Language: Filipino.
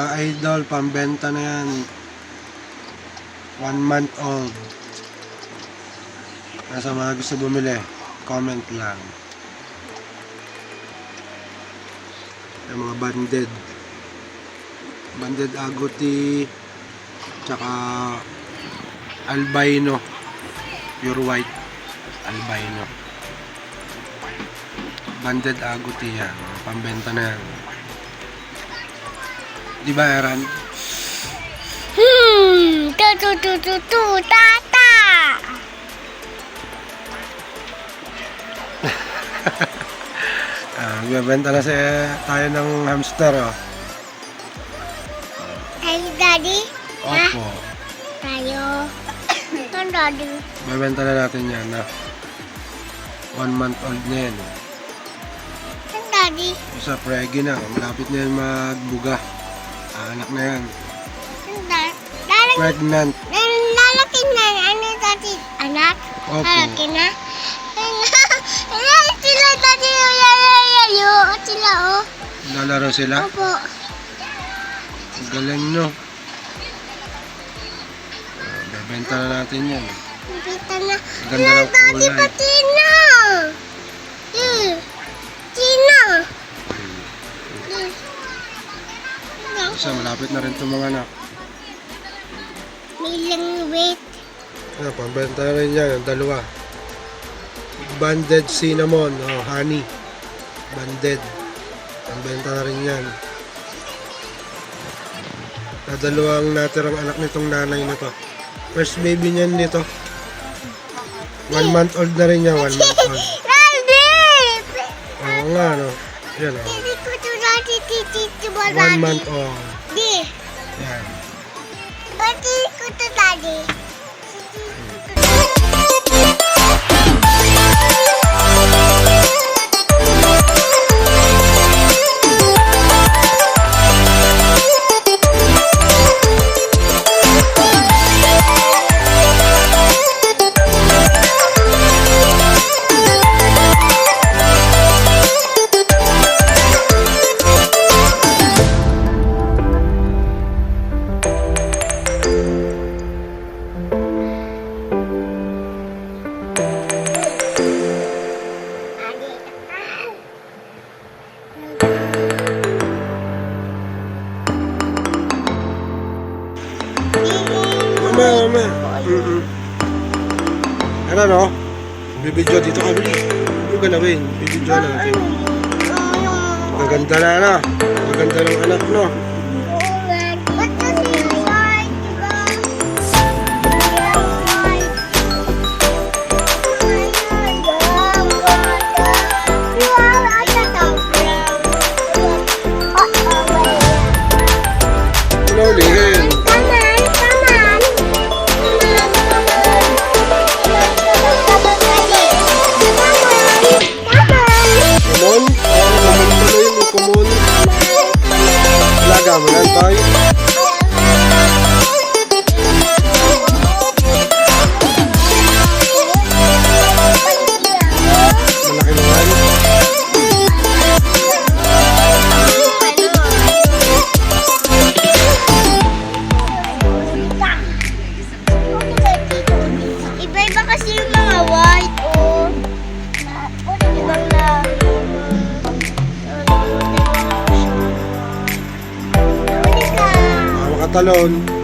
Mga idol, pambenta na yan. 1 month old. Nasa mga gusto bumili, comment lang. Yung mga banded. Banded agouti. Tsaka albino. Pure white. Albino. Banded agouti yan. Pambenta na yan. Di ba, Eran? Tata. Bibenta na tayo ng hamster, oh. Hey, Daddy. Opo. Tayo. Ito, Daddy. Bibenta na natin yan, na 1 month old na yan. Ito, Daddy. Isa pregi na, malapit na yan magbuga. Anak na yan. Pregnant. Lalaki na. Ano, Daddy? Anak? Opo. Lalaki na? Sila, Daddy. Sila, oh. Lalaro sila? Opo. Galing, no? Bibenta na natin yan. Kita na. Ganda ng Daddy, kulay. pati na. Tina. Isa, malapit na rin itong mga anak. May lang wait. Pambenta na rin yan, yung dalawa. Banded cinnamon, oh, honey. Banded. Pambenta na rin yan. Dalawang natirang anak nitong nanay na to. First baby niyan nito. 1 month old na rin yan, 1 month old. Daddy! Oo nga, no? Yan, oh. Hindi ko ito dati titi mo, 1 Daddy. month old. Di. Yan. Dati ko ito, Daddy. Mama. Ano, no? Bibidyo dito ka, bilis. Yung galawin, bibidyo natin. Magaganda na, ano? Magaganda ng anak, no? Ulihin. Kumon? Kumon pala yun, kumon. Laga mo lang tayo. Malaki naman. Iba-iba kasi yung mga white, oh. Ibang na. Makatalon.